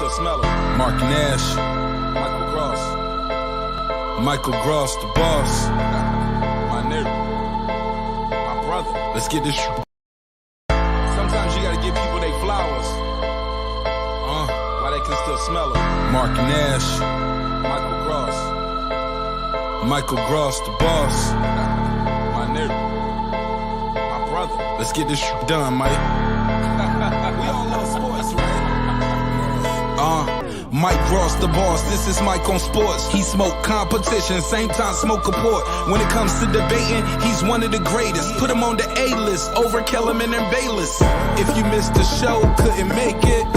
still smell it. Mark Nash, Michael Gross, the boss. My nigga, my brother. Let's get this. Sometimes you gotta give people their flowers. While they can still smell it. Mark Nash, Michael Gross, the boss. My nigga, my brother. Let's get this done, Mike. We all love sports, right? Mike Gross, the boss. This is Mike on sports. He smoke competition, same time smoke a port. When it comes to debating, he's one of the greatest. Put him on the A-list over Kellerman and Bayless. If you missed the show, couldn't make it,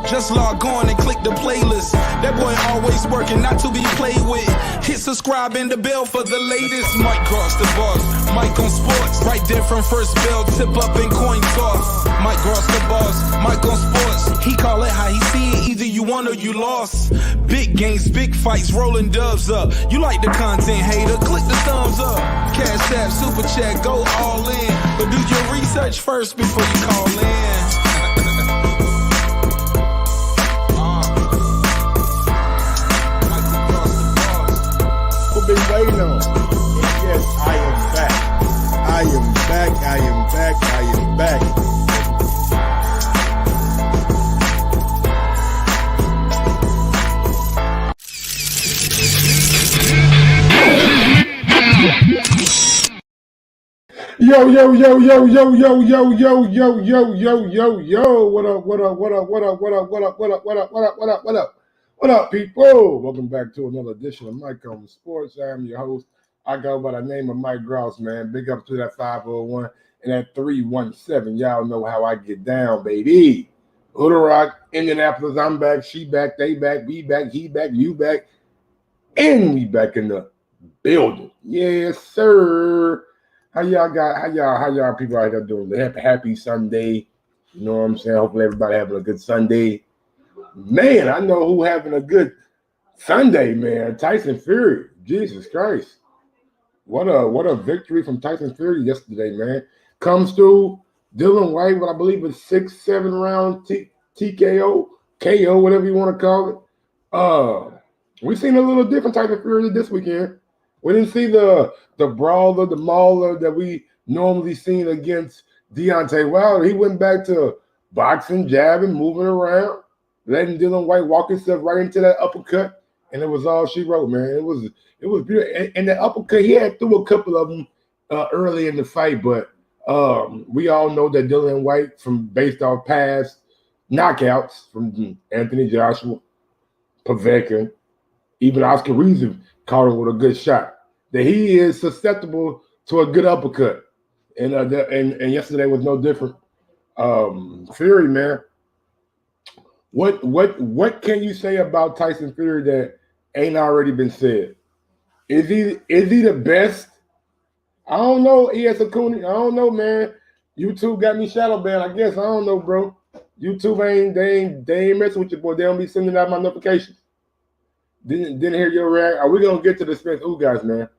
just log on and click the playlist. That boy always working, not to be played with. Hit subscribe and the bell for the latest. Mike Gross, the boss. Mike on sports. Right there from first bell, tip up and coin toss. Mike Gross, the boss. Mike on sports. He call it how he see it. Either you won or you lost. Big games, big fights, rolling dubs up. You like the content, hater? Click the thumbs up. Cash app, super chat, go all in. But do your research first before you call in. Been waiting on. Yes, I am back. I am back. I am back. I am back. Yo. What up, people? Welcome back to another edition of Mike on Sports. I am your host. I go by the name of Mike Gross, man. Big up to that 501 and that 317. Y'all know how I get down, baby. Hood Rock, Indianapolis, I'm back. She back, they back, we back, he back, you back. And we back in the building. Yes, sir. How y'all people out here doing? Happy Sunday. You know what I'm saying? Hopefully everybody having a good Sunday. Man, I know who having a good Sunday, man. Tyson Fury. Jesus Christ. What a victory from Tyson Fury yesterday, man. Comes through Dillian Whyte, what I believe was 6-7 round TKO, KO, whatever you want to call it. We seen a little different Tyson Fury this weekend. We didn't see the brawler, the mauler that we normally seen against Deontay Wilder. He went back to boxing, jabbing, moving around, letting Dillian Whyte walk himself right into that uppercut, and it was all she wrote, man. It was beautiful. And the uppercut, he had threw a couple of them early in the fight, but we all know that Dillian Whyte, from based off past knockouts from Anthony Joshua, Povetkin, even Oscar Reason caught him with a good shot, that he is susceptible to a good uppercut, and yesterday was no different. Fury, man. What can you say about Tyson Fury that ain't already been said? Is he the best? I don't know. E.S. Acuna. I don't know, man. YouTube got me shadow banned, I guess. I don't know, bro. YouTube ain't messing with you, boy. They don't be sending out my notifications. Didn't hear your reaction. Are we gonna get to the Spence guys, man?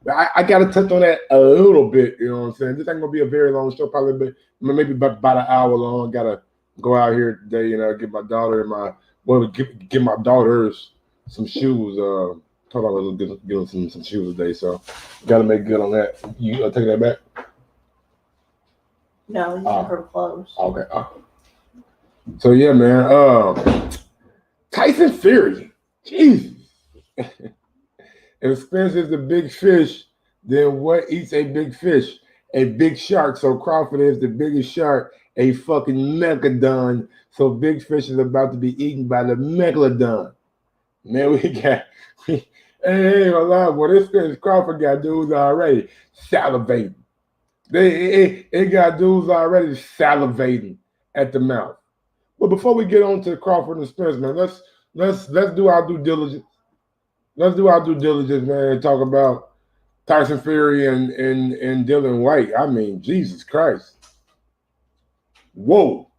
I gotta touch on that a little bit. You know what I'm saying? This ain't gonna be a very long show. Probably maybe about an hour long. Gotta go out here today, get my daughter give my daughters some shoes. Told I was gonna give them some shoes today, so gotta make good on that. You take that back? No, you have her clothes. Okay. So yeah, man. Tyson Fury, Jesus. If Spence is the big fish, then what eats a big fish? A big shark. So Crawford is the biggest shark, a fucking megalodon. So big fish is about to be eaten by the megalodon. Man, ain't gonna lie, boy. This Spence Crawford got dudes already salivating. It got dudes already salivating at the mouth. But before we get on to Crawford and Spence, man, let's do our due diligence. Let's do our due diligence, man, and talk about Tyson Fury and Dillian Whyte. I mean, Jesus Christ. Whoa.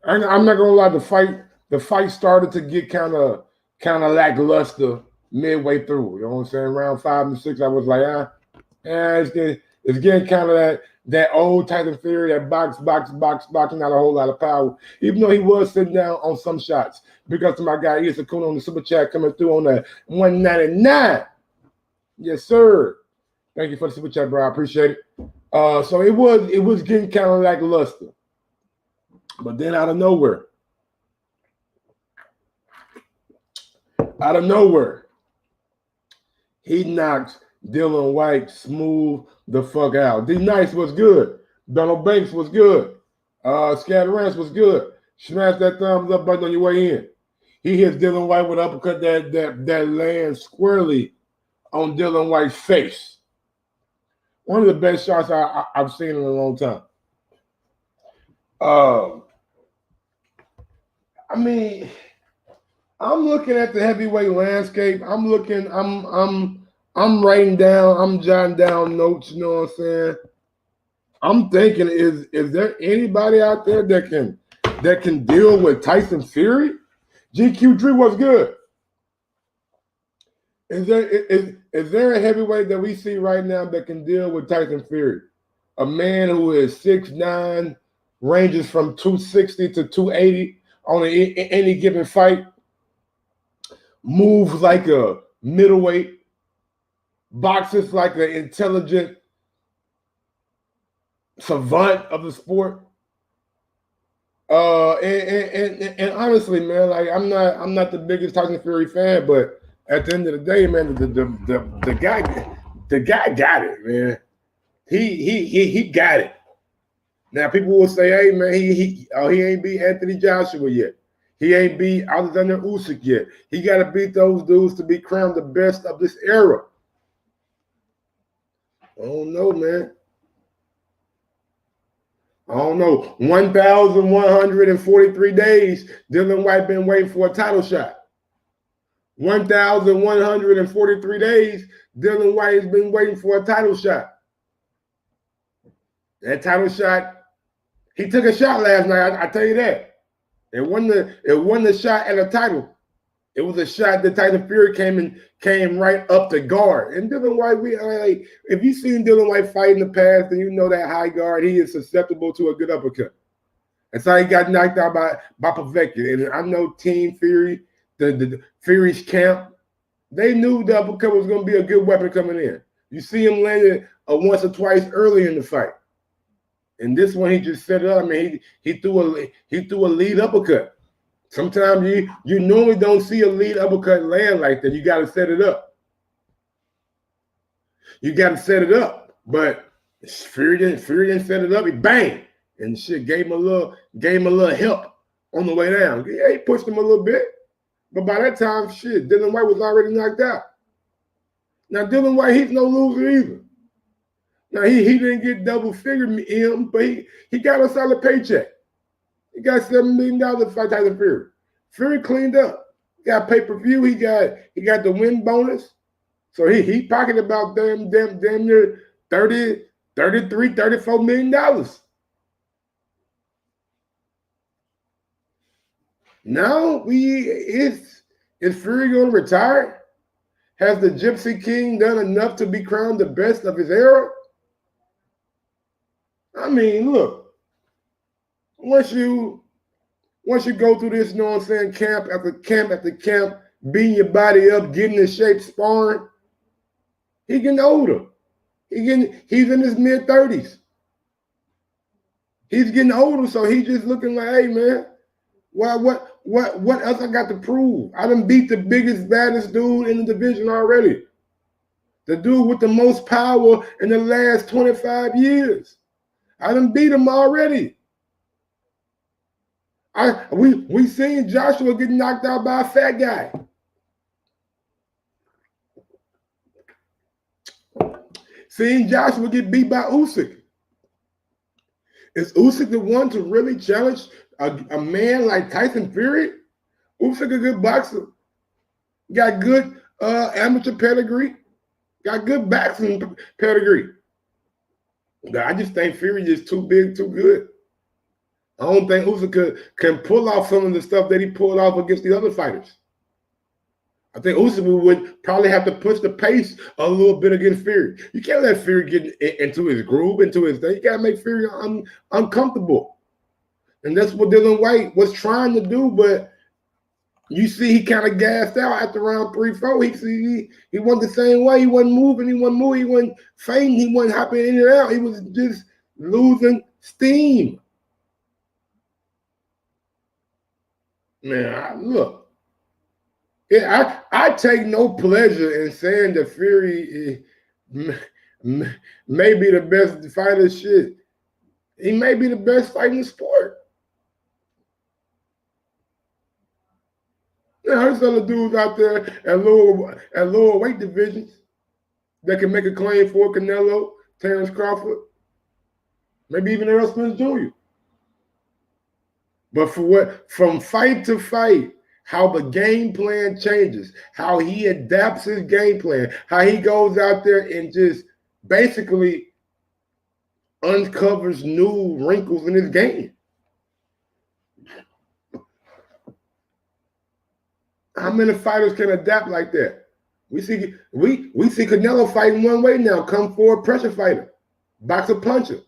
I'm not gonna lie, the fight started to get kind of midway through. You know what I'm saying? Round 5 and 6, I was like, It's getting kind of that old Tyson Fury, that boxing, not a whole lot of power. Even though he was sitting down on some shots. Because to my guy, Isa Kuna on the super chat coming through on the 199. Yes, sir. Thank you for the super chat, bro. I appreciate it. So it was getting kind of lackluster. But then out of nowhere, he knocked Dillian Whyte smooth the fuck out. D Nice was good. Donald Banks was good. Scatterance was good. Smash that thumbs up button on your way in. He hits Dillian Whyte with an uppercut that lands squarely on Dillian Whyte's face. One of the best shots I've seen in a long time. I mean, I'm looking at the heavyweight landscape. I'm writing down, I'm jotting down notes, you know what I'm saying? I'm thinking, is there anybody out there that can deal with Tyson Fury? GQ3 was good. Is there a heavyweight that we see right now that can deal with Tyson Fury? A man who is 6'9", ranges from 260 to 280 on any given fight, moves like a middleweight, boxes like an intelligent savant of the sport. And honestly, man, like I'm not the biggest Tyson Fury fan, but at the end of the day, man, the guy got it, man. He got it. Now people will say, hey man, he ain't beat Anthony Joshua yet. He ain't beat Alexander Usyk yet. He got to beat those dudes to be crowned the best of this era. I don't know, man. I don't know. 1,143 days, Dillian Whyte been waiting for a title shot. 1,143 days, Dillian Whyte has been waiting for a title shot. That title shot, he took a shot last night. I tell you that. It wasn't the shot at a title. It was a shot that Tyson Fury came right up the guard. And Dillian Whyte, if you've seen Dillian Whyte fight in the past, then you know that high guard, he is susceptible to a good uppercut. That's how he got knocked out by Povetkin. And I know Team Fury, the Fury's camp, they knew the uppercut was going to be a good weapon coming in. You see him landed once or twice early in the fight. And this one, he just set it up. I mean, he threw a lead uppercut. Sometimes you normally don't see a lead uppercut land like that. You got to set it up. But Fury didn't set it up. He bang, and shit gave him a little help on the way down. Yeah, he pushed him a little bit, but by that time, shit, Dillian Whyte was already knocked out. Now Dillian Whyte, he's no loser either. Now he didn't get double figure him, but he got a solid paycheck. He got $7 million to fight Tyson Fury. Fury cleaned up. He got pay-per-view. He got the win bonus. So he pocketed about damn near $33, $34 million. Now is Fury going to retire? Has the Gypsy King done enough to be crowned the best of his era? I mean, look. Once you go through this, you know what I'm saying, camp after camp, beating your body up, getting in shape, sparring, he getting older. He's in his mid-30s. He's getting older, so he's just looking like, hey man, what else I got to prove? I done beat the biggest, baddest dude in the division already. The dude with the most power in the last 25 years. I done beat him already. We seen Joshua get knocked out by a fat guy. Seeing Joshua get beat by Usyk. Is Usyk the one to really challenge a man like Tyson Fury? Usyk a good boxer. Got good amateur pedigree. Got good boxing pedigree. I just think Fury is too big, too good. I don't think Usyk can pull off some of the stuff that he pulled off against the other fighters. I think Usman would probably have to push the pace a little bit against Fury. You can't let Fury get into his groove, into his thing. You got to make Fury uncomfortable. And that's what Dillian Whyte was trying to do, but you see he kind of gassed out after round 3, 4. He wasn't the same way. He wasn't moving. He wasn't fainting. He wasn't hopping in and out. He was just losing steam. Man, look. Yeah, I take no pleasure in saying that Fury may be the best fighter. Shit, he may be the best fighter in the sport. Now, there's other dudes out there at lower weight divisions that can make a claim for Canelo, Terrence Crawford, maybe even Errol Spence Jr. But from fight to fight, how the game plan changes, how he adapts his game plan, how he goes out there and just basically uncovers new wrinkles in his game. How many fighters can adapt like that? We see Canelo fighting one way now, come forward pressure fighter, boxer puncher.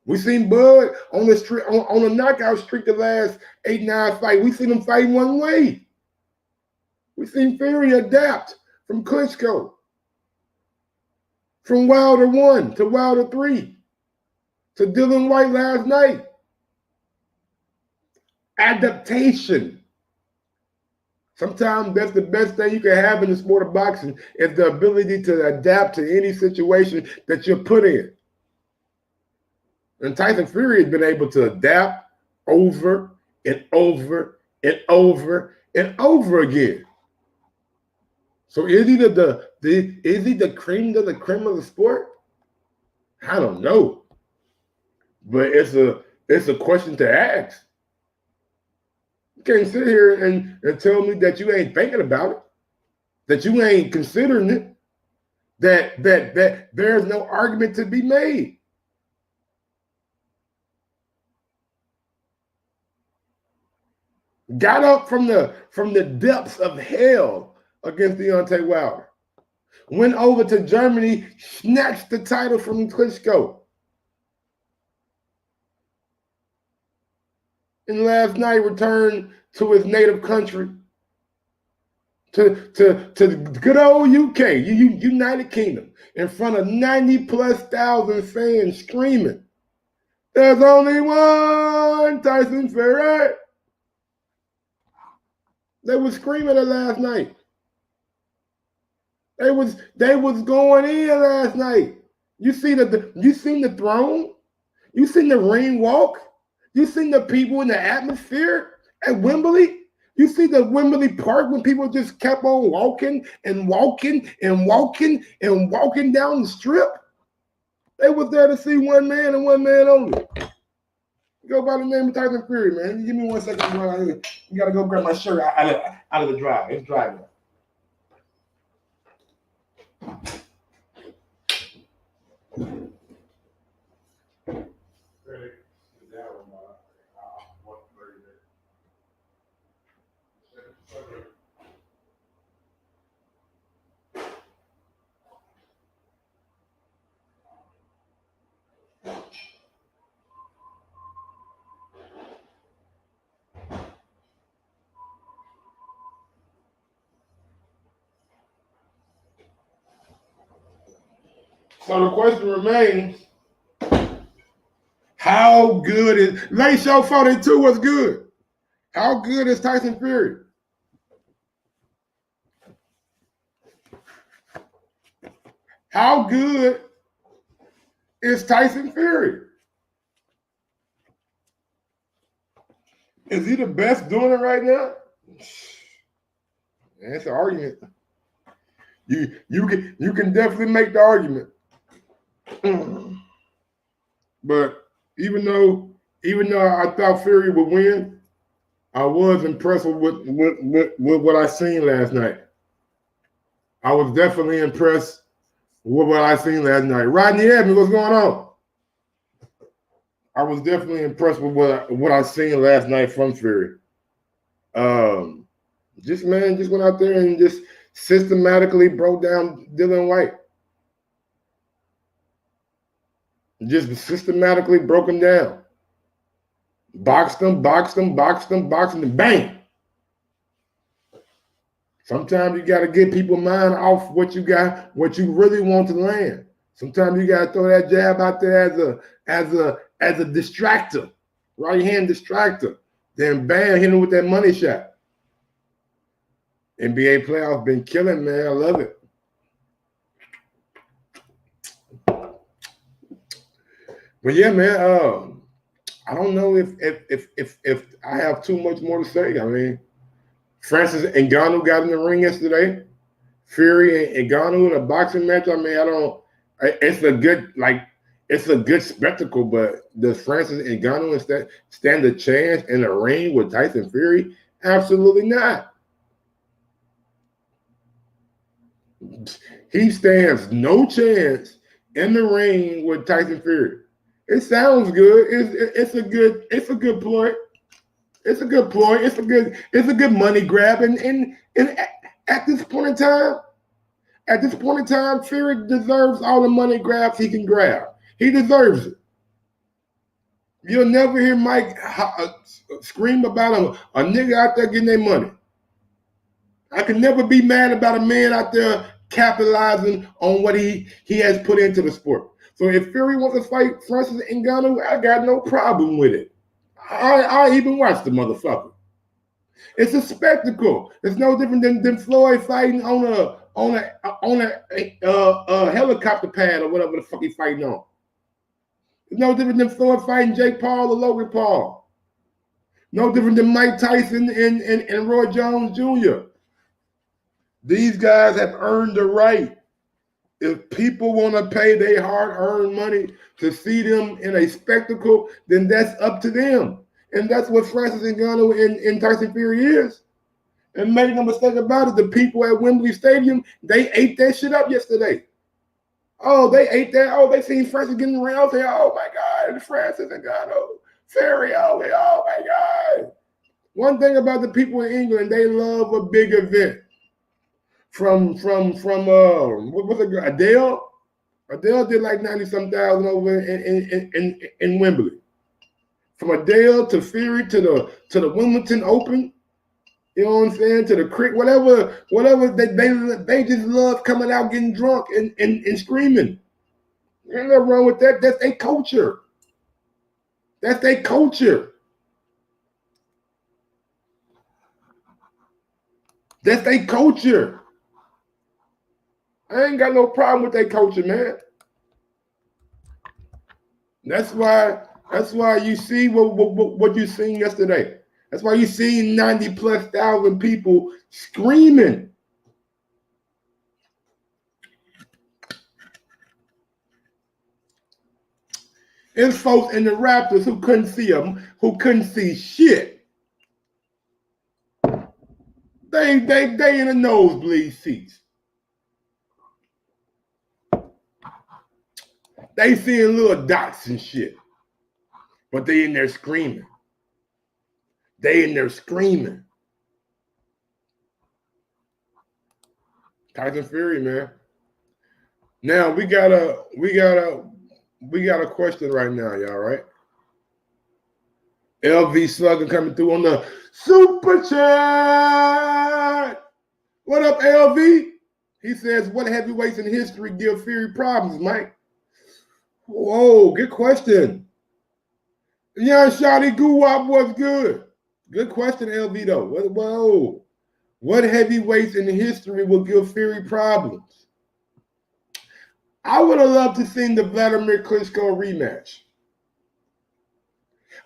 We seen Bud on a knockout streak the last 8-9 fights. We seen him fighting one way. We seen Fury adapt from Klitschko, from Wilder 1 to Wilder 3 to Dillian Whyte last night. Adaptation. Sometimes that's the best thing you can have in the sport of boxing is the ability to adapt to any situation that you're put in. And Tyson Fury has been able to adapt over and over and over and over again. So is he the cream of the creme of the sport? I don't know. But it's a question to ask. You can't sit here and tell me that you ain't thinking about it, that you ain't considering it, that there's no argument to be made. Got up from the depths of hell against Deontay Wilder. Went over to Germany, snatched the title from Klitschko. And last night returned to his native country, to the good old UK, United Kingdom, in front of 90,000+ fans screaming, "There's only one Tyson Fury." They were screaming it last night. They was going in last night. You seen the throne? You seen the ring walk? You seen the people in the atmosphere at Wembley? You see the Wembley Park when people just kept on walking and walking and walking and walking down the strip? They was there to see one man and one man only. Go by the name of Tyson Fury, man. Give me 1 second, bro. You gotta go grab my shirt out of the dry. It's dry now. So the question remains, how good is Late Show 42 was good? How good is Tyson Fury? How good is Tyson Fury? Is he the best doing it right now? That's an argument. You can definitely make the argument. But even though I thought Fury would win, I was impressed with what I seen last night. I was definitely impressed with what I seen last night. Rodney Evans, what's going on? I was definitely impressed with what I seen last night from Fury. Just went out there and just systematically broke down Dillian Whyte. Just systematically broke him down. Boxed him, and bang. Sometimes you got to get people's mind off what you got, what you really want to land. Sometimes you got to throw that jab out there as a distractor, right hand distractor. Then bam, hit him with that money shot. NBA playoffs been killing, man. I love it. But yeah, man. I don't know if I have too much more to say. I mean, Francis Ngannou got in the ring yesterday. Fury and Ngannou in a boxing match. I mean, it's a good spectacle, but does Francis Ngannou stand a chance in a ring with Tyson Fury? Absolutely not. He stands no chance in the ring with Tyson Fury. It sounds good. It's a good ploy. It's a good ploy. It's a good money grab. And at this point in time, Fury deserves all the money grabs he can grab. He deserves it. You'll never hear Mike scream about a nigga out there getting their money. I can never be mad about a man out there capitalizing on what he has put into the sport. So if Fury wants to fight Francis Ngannou, I got no problem with it. I even watch the motherfucker. It's a spectacle. It's no different than Floyd fighting on a helicopter pad or whatever the fuck he's fighting on. It's no different than Floyd fighting Jake Paul or Logan Paul. No different than Mike Tyson and Roy Jones Jr. These guys have earned the right. If people want to pay their hard-earned money to see them in a spectacle, then that's up to them. And that's what Francis Ngannou and Tyson Fury is. And make no mistake about it, the people at Wembley Stadium, they ate that shit up yesterday. Oh, they ate that. Oh, they seen Francis getting around. Say, oh my God, Francis Ngannou, Fury, oh my God. One thing about the people in England, they love a big event. From what was it? Adele? Adele did like 90-some thousand over in Wembley. From Adele to Fury to the Wimbledon Open, you know what I'm saying? To the cricket, whatever they just love coming out getting drunk and screaming. There's nothing wrong with that. That's their culture. That's their culture. That's their culture. I ain't got no problem with their culture, man. That's why you see what you seen yesterday. That's why you see 90+ thousand people screaming. There's folks in the Raptors who couldn't see them, who couldn't see shit. They in the nosebleed seats. They seeing little dots and shit. But they in there screaming. They in there screaming. Tyson Fury, man. Now we got a question right now, y'all, right? LV Slugger coming through on the super chat. What up, LV? He says, what heavyweights in history give Fury problems, Mike? Whoa, good question. Young Shotty Guwap was good. Good question, LV, though. Whoa. What heavyweights in history will give Fury problems? I would have loved to see the Vladimir Klitschko rematch.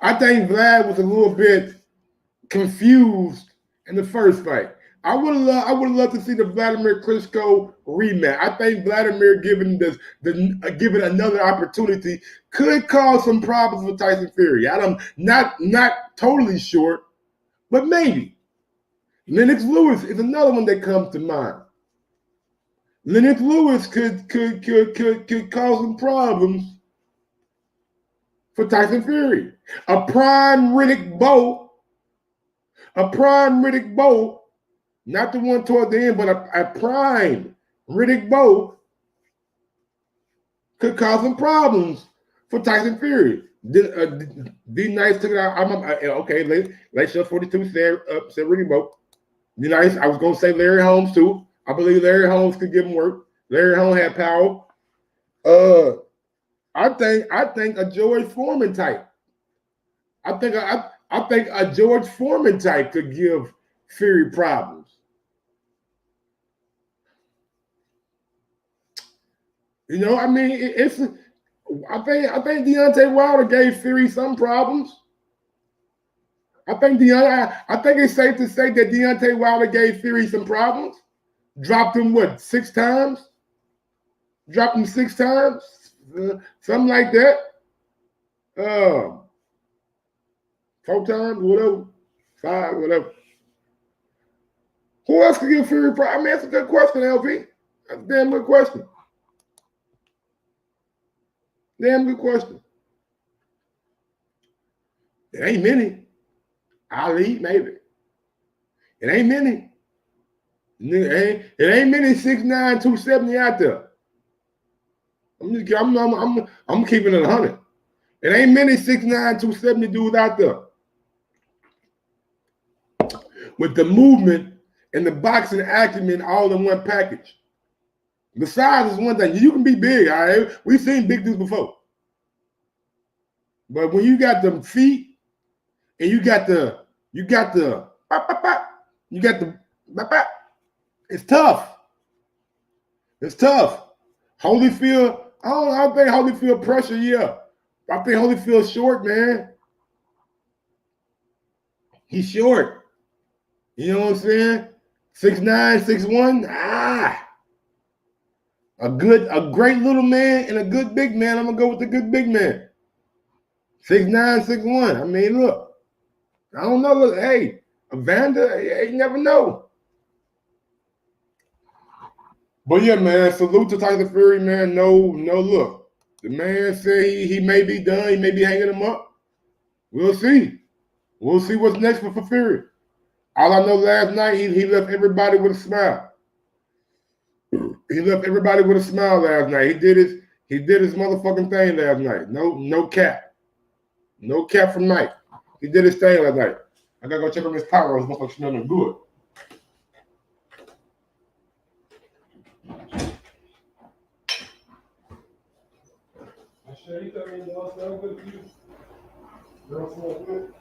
I think Vlad was a little bit confused in the first fight. I would love to see the Vladimir Klitschko rematch. I think Vladimir given another opportunity could cause some problems for Tyson Fury. I'm not totally sure, but maybe. Lennox Lewis is another one that comes to mind. Lennox Lewis could cause some problems for Tyson Fury. A prime Riddick Bowe not the one toward the end, but a prime Riddick Bowe could cause some problems for Tyson Fury. D Nice took it out. Okay, late show 42 said Riddick Bowe. D Nice, I was gonna say Larry Holmes too. I believe Larry Holmes could give him work. Larry Holmes had power. I think a George Foreman type. I think a George Foreman type could give Fury problems. You know, I mean, I think Deontay Wilder gave Fury some problems. I think it's safe to say that Deontay Wilder gave Fury some problems. Dropped him 6 times? Dropped him 6 times? Something like that. 4 times, whatever. 5, whatever. Who else could give Fury problems? I mean, that's a good question, LP. That's a damn good question. Damn good question. It ain't many. Ali, maybe. It ain't many. It ain't many 6'9", 270 out there. I'm keeping it 100. It ain't many 6'9", 270 dudes out there. With the movement and the boxing acumen all in one package. The size is one thing. You can be big, all right? We've seen big dudes before. But when you got them feet and you got the it's tough. It's tough. Holyfield, I don't think Holyfield pressure, yeah. I think Holyfield's short, man. He's short. You know what I'm saying? 6'9", 6'1", A great little man and a good big man. I'm gonna go with the good big man. 6'9", 6'1". I mean, look. I don't know. Look, hey, Evander, you never know. But yeah, man, salute to Tyson Fury, man. No, look. The man said he may be done. He may be hanging him up. We'll see. We'll see what's next for Fury. All I know, last night he left everybody with a smile. He left everybody with a smile last night. He did his motherfucking thing last night. No cap. No cap from Mike. He did his thing last night. I gotta go check on his power. His motherfucker smelling good. You tell me it don't smell good to you? Don't smell good?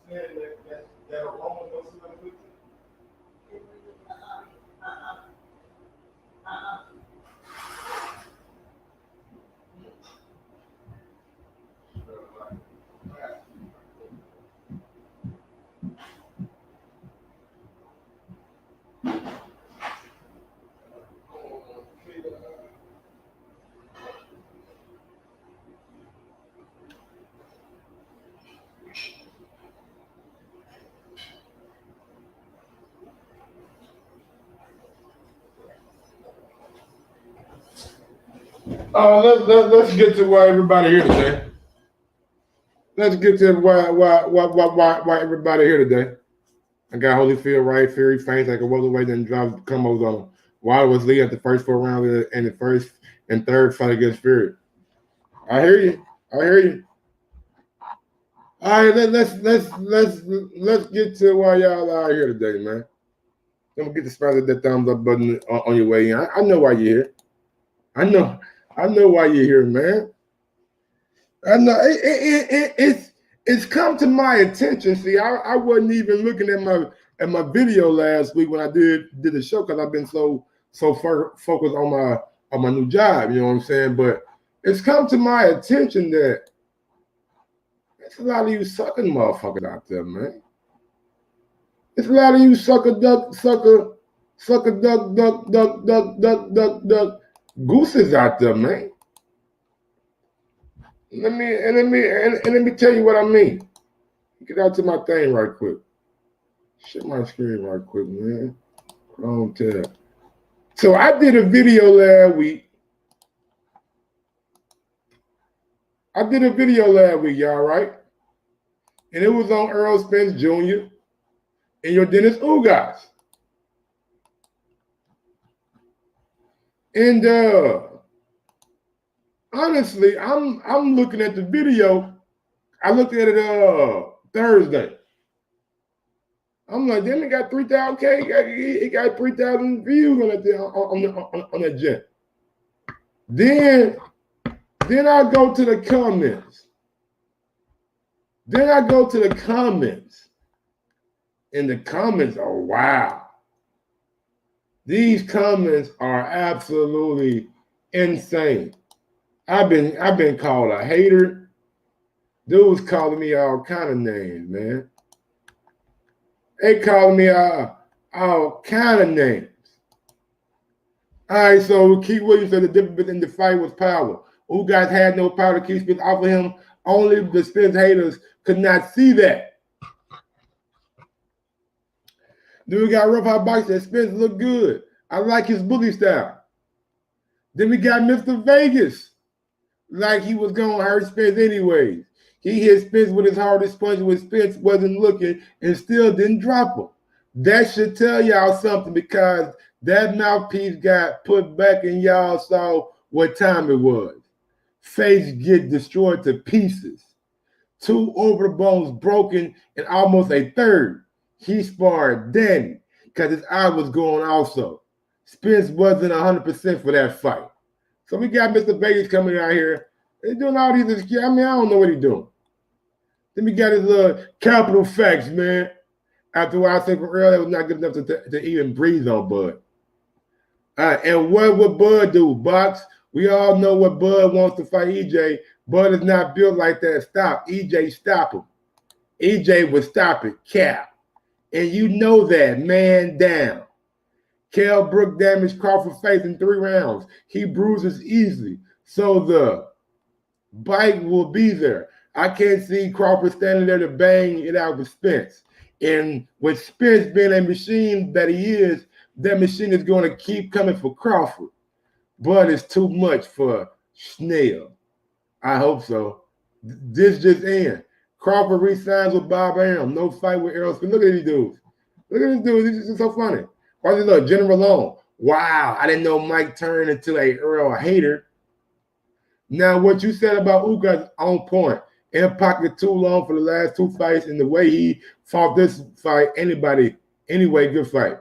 Saying that aroma don't smell good to you? Let's get to why everybody here today. Let's get to why everybody here today. I got Holyfield right, Fury faints like a welterweight, then drops combos on him. Wilder was leading at the first 4 rounds and the first and third fight against Fury. I hear you. All right, let's get to why y'all are here today, man. Don't forget to smash that thumbs up button on your way in. I know why you're here. I know why you're here, man. I know it's come to my attention. See, I wasn't even looking at my video last week when I did the show because I've been so focused on my new job. You know what I'm saying? But it's come to my attention that there's a lot of you sucking motherfuckers out there, man. There's a lot of you sucker duck gooses out there, man. Let me tell you what I mean. Get out to my thing right quick. Shut my screen right quick, man. Wrong tab. So I did a video last week. Y'all, right? And it was on Earl Spence Jr. and your Dennis Ugas. And honestly, I'm looking at the video. I looked at it Thursday. I'm like, then it got 3,000K. It got 3,000 views on that jet. Then I go to the comments. And the comments are wow. These comments are absolutely insane. I've been called a hater. Dudes calling me all kind of names, man. They calling me all kind of names. All right, so Keith Williams said the difference in the fight was power. Ugas had no power to keep Spence off of him. Only the Spence haters could not see that. Then we got Rough Hot Box that Spence looked good. I like his bully style. Then we got Mr. Vegas. Like he was going to hurt Spence anyways. He hit Spence with his hardest punch when Spence wasn't looking and still didn't drop him. That should tell y'all something because that mouthpiece got put back and y'all saw what time it was. Face get destroyed to pieces. 2 overbones broken and almost a third. He sparred Danny because his eye was going also. Spence wasn't 100% for that fight. So we got Mr. Vegas coming out here. They're doing all these, I don't know what he's doing. Then we got his little capital facts, man. After what I said from earlier, it was not good enough to even breathe on Bud. And what would Bud do? Box? We all know what Bud wants to fight EJ. Bud is not built like that. Stop. EJ, stop him. EJ would stop it. Cap. And you know that. Man down. Kell Brook damaged Crawford's face in 3 rounds. He bruises easily. So the bite will be there. I can't see Crawford standing there to bang it out with Spence. And with Spence being a machine that he is, that machine is going to keep coming for Crawford. But it's too much for Schnell. I hope so. This just in. Crawford re-signs with Bob Arum. No fight with Errol Spence. Look at these dudes. Look at these dudes. This is so funny. Why does it look? General Long. Wow. I didn't know Mike turned into a Earl hater. Now, what you said about Ugas is on point. In pocket too long for the last 2 fights, and the way he fought this fight, anyway, good fight.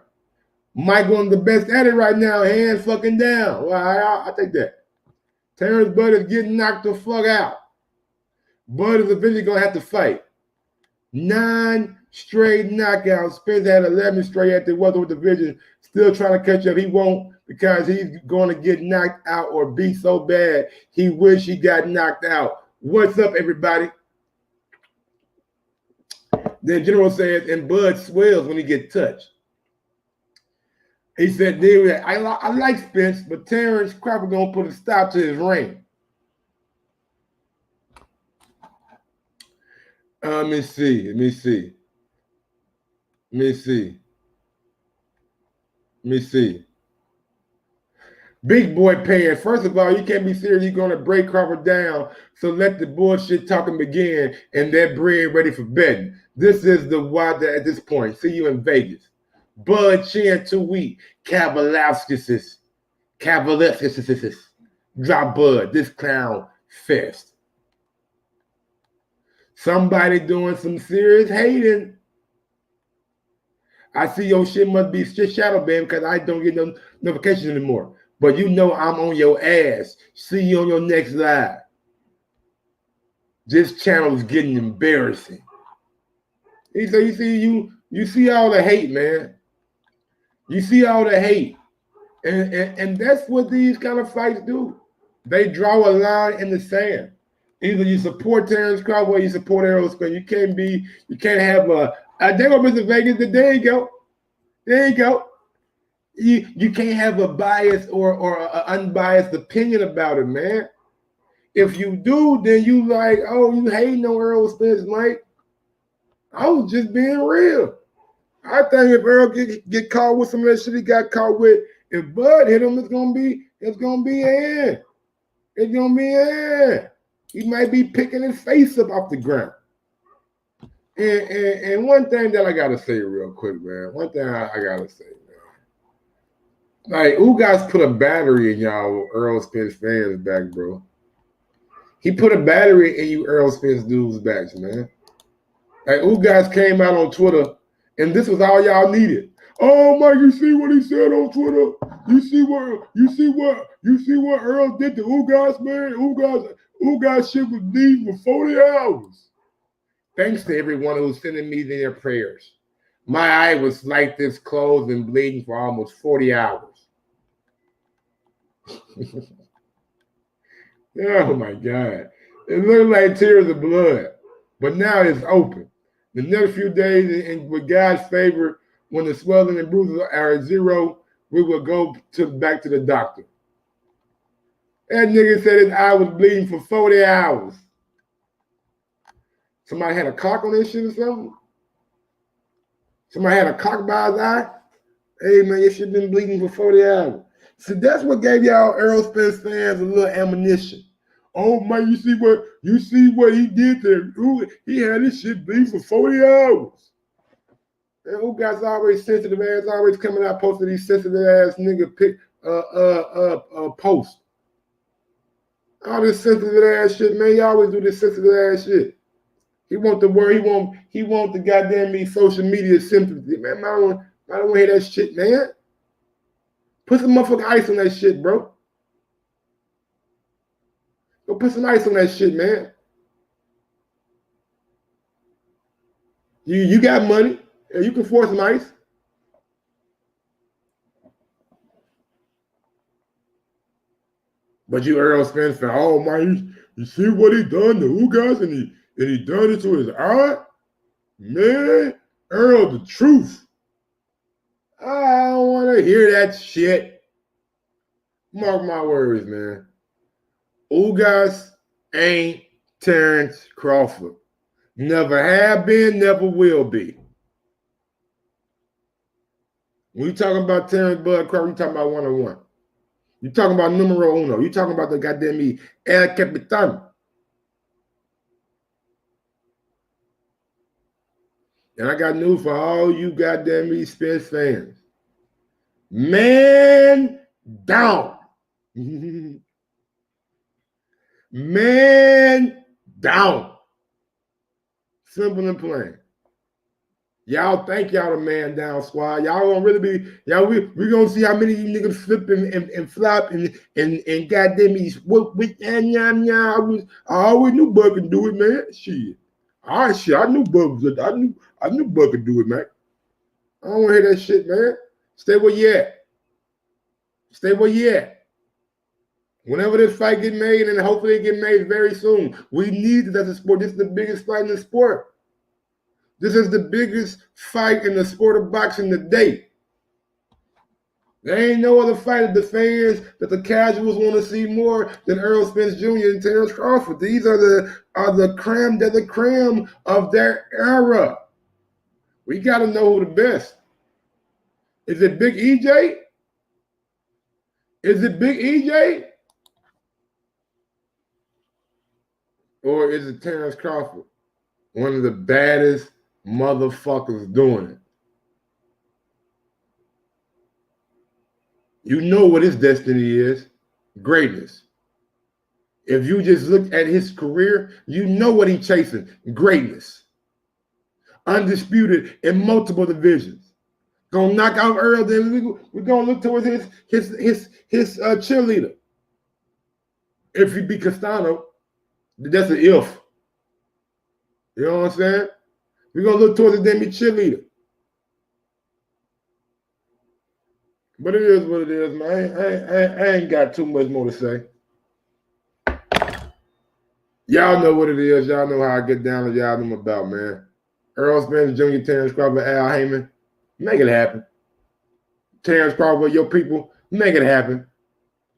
Mike one of the best at it right now, hands fucking down. Well, I take that. Terrence Bud is getting knocked the fuck out. Bud is eventually going to have to fight. 9 straight knockouts. Spence had 11 straight at the welterweight division. Still trying to catch up. He won't because he's going to get knocked out or beat so bad he wish he got knocked out. What's up, everybody? Then General says, and Bud swells when he gets touched. He said, I like Spence, but Terrence Crawford going to put a stop to his reign. Let me see. Big boy paying. First of all, you can't be serious. You're going to break Crawford down. So let the bullshit talking begin and that bread ready for betting. This is the Whyte at this point. See you in Vegas. Bud Chin 2 week. Kavalowskis. Drop Bud. This clown fest. Somebody doing some serious hating. I see your shit must be shadow banned because I don't get no notifications anymore. But you know I'm on your ass. See you on your next live. This channel is getting embarrassing. You see all the hate, man. You see all the hate. And that's what these kind of fights do. They draw a line in the sand. Either you support Terrence Crawford or you support Errol Spence. You can't have there go Mr. Vegas. There you go. There you go. You can't have a bias or an unbiased opinion about it, man. If you do, then you like, oh, you hating on Errol Spence, Mike. I was just being real. I think if Errol get caught with some of that shit he got caught with, if Bud hit him, it's gonna be in. It's gonna be in. He might be picking his face up off the ground. And one thing that I gotta say real quick, man. One thing I gotta say, man. Like, who guys put a battery in y'all Earl Spence fans back, bro? He put a battery in you Earl Spence dudes backs, man. Like, who guys came out on Twitter, and this was all y'all needed. Oh my, you see what he said on Twitter? You see what Earl did to Ugas, man? Ugas shit was leave for 40 hours. Thanks to everyone who's sending me their prayers. My eye was like this, closed and bleeding for almost 40 hours. Oh my God. It looked like tears of blood, but now it's open. The next few days, and with God's favor, when the swelling and bruises are at zero, we will go back to the doctor. That nigga said his eye was bleeding for 40 hours. Somebody had a cock on this shit or something? Somebody had a cock by his eye? Hey, man, your shit been bleeding for 40 hours. So that's what gave y'all Earl Spence fans a little ammunition. Oh, man, you see what he did there? He had his shit bleed for 40 hours. And who guys always sensitive ass, always coming out posting these sensitive ass nigga posts. All this sensitive ass shit, man. You always do this sensitive ass shit. He want the word. He want the goddamn me social media sympathy, man. I don't want to hear that shit, man. Put some motherfucking ice on that shit, bro. Go put some ice on that shit, man. You got money. You can afford some ice. But you Earl Spence fan, oh man, you see what he done to Ugas and he done it to his eye? Man, Earl, the truth. I don't want to hear that shit. Mark my words, man. Ugas ain't Terrence Crawford. Never have been, never will be. When you talking about Terrence Bud Crawford, you talking about one-on-one. You talking about numero uno. You talking about the goddamn me El Capitan. And I got news for all you goddamn me Spence fans. Man down. Man down. Simple and plain. Y'all think y'all the man down squad. Y'all gonna really be, y'all we gonna see how many of you niggas flip and flop and goddamn me with I always knew Bud could do it, man. Shit. All right, shit. I knew Bud could do it, man. I don't wanna hear that shit, man. Stay where you at. Stay where you at. Whenever this fight get made, and hopefully it get made very soon, we need it as a sport. This is the biggest fight in the sport. This is the biggest fight in the sport of boxing today. There ain't no other fight that the fans, that the casuals want to see more than Earl Spence Jr. and Terrence Crawford. These are the creme de la creme of their era. We got to know who the best. Is it Big EJ? Is it Big EJ? Or is it Terrence Crawford? One of the baddest motherfuckers doing it. You know what his destiny is. Greatness. If you just look at his career, you know what he's chasing. Greatness. Undisputed in multiple divisions. Gonna knock out Earl, then we're gonna look towards his cheerleader. If he be Castano, that's an if. You know what I'm saying? We're going to look towards the damn cheerleader. But it is what it is, man. I ain't got too much more to say. Y'all know what it is. Y'all know how I get down with y'all know about, man. Earl Spence Jr., Terrence Crawford, Al Heyman. Make it happen. Terrence Crawford, your people, make it happen.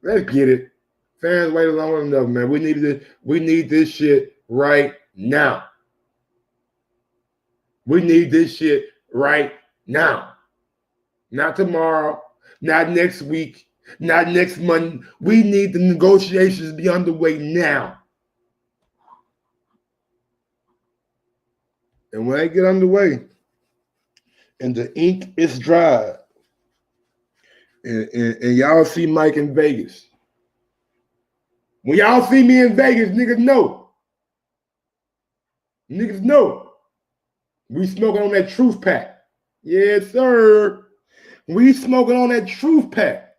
Let's get it. Fans waited long enough, man. We need this shit right now. We need this shit right now. Not tomorrow, not next week, not next month. We need the negotiations to be underway now. And when they get underway and the ink is dried, and y'all see Mike in Vegas. When y'all see me in Vegas, niggas know. Niggas know. We smoking on that truth pack. Yes, sir. We smoking on that truth pack.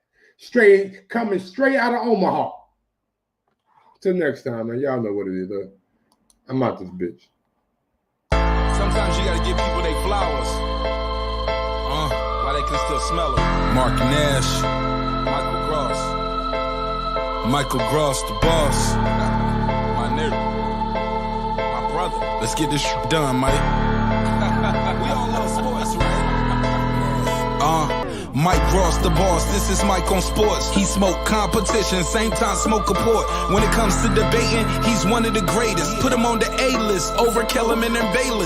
Coming straight out of Omaha. Till next time, man. Y'all know what it is. I'm out this bitch. Sometimes you gotta give people their flowers. While they can still smell them. Mark Nash, Michael Gross, the boss. My nigga. My brother. Let's get this shit done, Mike. We all love sports, right? Mike Ross, the boss. This is Mike on sports. He smoke competition, same time smoke a port. When it comes to debating, he's one of the greatest. Put him on the A-list over Kellerman and Bayless.